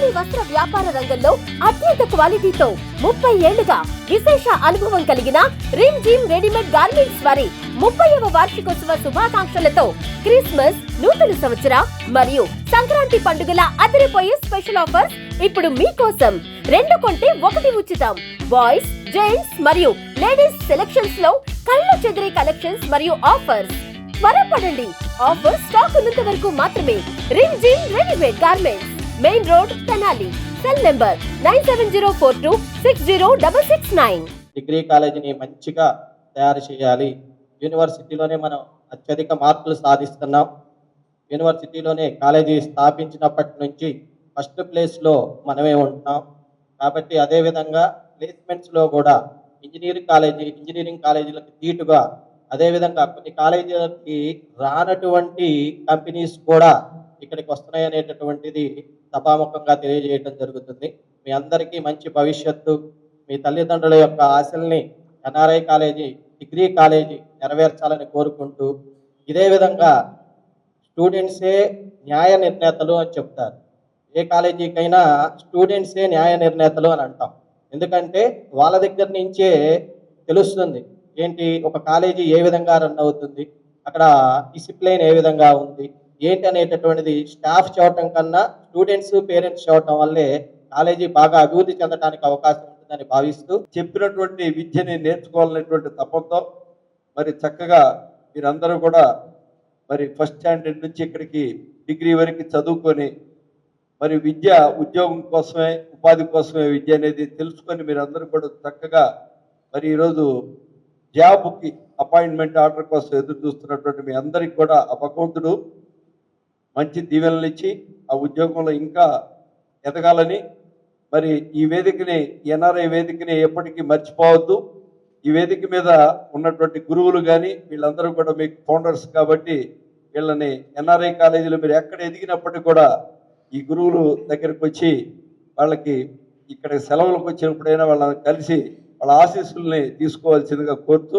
ఇరానీ వస్త్ర వ్యాపార రంగంలో అత్యంత క్వాలిటీతో 30 ఏళ్లుగా విశేష అనుభవం కలిగిన రిమ్ జిమ్ రెడీమేడ్ గార్మెంట్స్ వారి 30వ వార్షికోత్సవ శుభాకాంక్షలతో క్రిస్మస్, నూతన సంవత్సర మరియు సంక్రాంతి పండుగల అదిరిపోయే స్పెషల్ ఆఫర్స్ ఇప్పుడు మీకోసం. 2 కొంటే 1 ఉచితం. బాయ్స్, జెంట్స్ మరియు లేడీస్ సెలక్షన్స్ లో కళ్ళు చెదిరే కలెక్షన్స్ మరియు ఆఫర్స్. త్వరపడండి, ఆఫర్ స్టాక్ ఉన్నంత వరకు మాత్రమే. Rim gym readymade garments, main road, Tenali. Cell number 9704260669. Degree కాలేజీని మంచిగా తయారు చేయాలి. యూనివర్సిటీలోనే మనం అత్యధిక మార్కులు సాధిస్తున్నాం. యూనివర్సిటీలోనే కాలేజీ స్థాపించినప్పటి నుంచి ఫస్ట్ ప్లేస్లో మనమే ఉంటున్నాం. కాబట్టి అదేవిధంగా ప్లేస్మెంట్స్లో కూడా ఇంజనీరింగ్ కాలేజీలకు తీటుగా, అదేవిధంగా కొన్ని కాలేజీలకి రానటువంటి కంపెనీస్ కూడా ఇక్కడికి వస్తున్నాయి అనేటటువంటిది సభాముఖంగా తెలియజేయడం జరుగుతుంది. మీ అందరికీ మంచి భవిష్యత్తు, మీ తల్లిదండ్రుల యొక్క ఆశల్ని ఎన్ఆర్ఐ కాలేజీ, డిగ్రీ కాలేజీ నెరవేర్చాలని కోరుకుంటూ, ఇదే విధంగా స్టూడెంట్సే న్యాయ నిర్ణేతలు అని చెప్తారు. ఏ కాలేజీకైనా స్టూడెంట్సే న్యాయ నిర్ణేతలు అని అంటాం. ఎందుకంటే వాళ్ళ దగ్గర నుంచే తెలుస్తుంది ఏంటి ఒక కాలేజీ ఏ విధంగా రన్ అవుతుంది, అక్కడ డిసిప్లిన్ ఏ విధంగా ఉంది ఏంటి అనేటటువంటిది స్టాఫ్ చూడటం కన్నా స్టూడెంట్స్, పేరెంట్స్ చూడటం వల్లే కాలేజీ బాగా అభివృద్ధి చెందడానికి అవకాశం ఉంటుందని భావిస్తూ, చెప్పినటువంటి విద్యని నేర్చుకోవాలనేటువంటి తపంతో మరి చక్కగా మీరందరూ కూడా మరి ఫస్ట్ స్టాండర్డ్ నుంచి ఇక్కడికి డిగ్రీ వరకు చదువుకొని మరి విద్య ఉద్యోగం కోసమే, ఉపాధి కోసమే విద్య అనేది తెలుసుకొని మీరందరూ కూడా చక్కగా మరి ఈరోజు జాబ్కి అపాయింట్మెంట్ ఆర్డర్ కోసం ఎదురు చూస్తున్నటువంటి మీ అందరికి కూడా ఆ భగవంతుడు మంచి దీవెనలు ఇచ్చి ఆ ఉద్యోగంలో ఇంకా ఎదగాలని, మరి ఈ వేదికని, ఎన్ఆర్ఐ వేదికని ఎప్పటికీ మర్చిపోవద్దు. ఈ వేదిక మీద ఉన్నటువంటి గురువులు కానీ వీళ్ళందరూ కూడా మీకు ఫౌండర్స్ కాబట్టి వీళ్ళని ఎన్ఆర్ఐ కాలేజీలో మీరు ఎక్కడ ఎదిగినప్పటికీ కూడా ఈ గురువులు దగ్గరికి వచ్చి వాళ్ళకి ఇక్కడ సెలవులకు వచ్చినప్పుడైనా వాళ్ళని కలిసి వాళ్ళ ఆశీస్సుల్ని తీసుకోవాల్సిందిగా కోరుతూ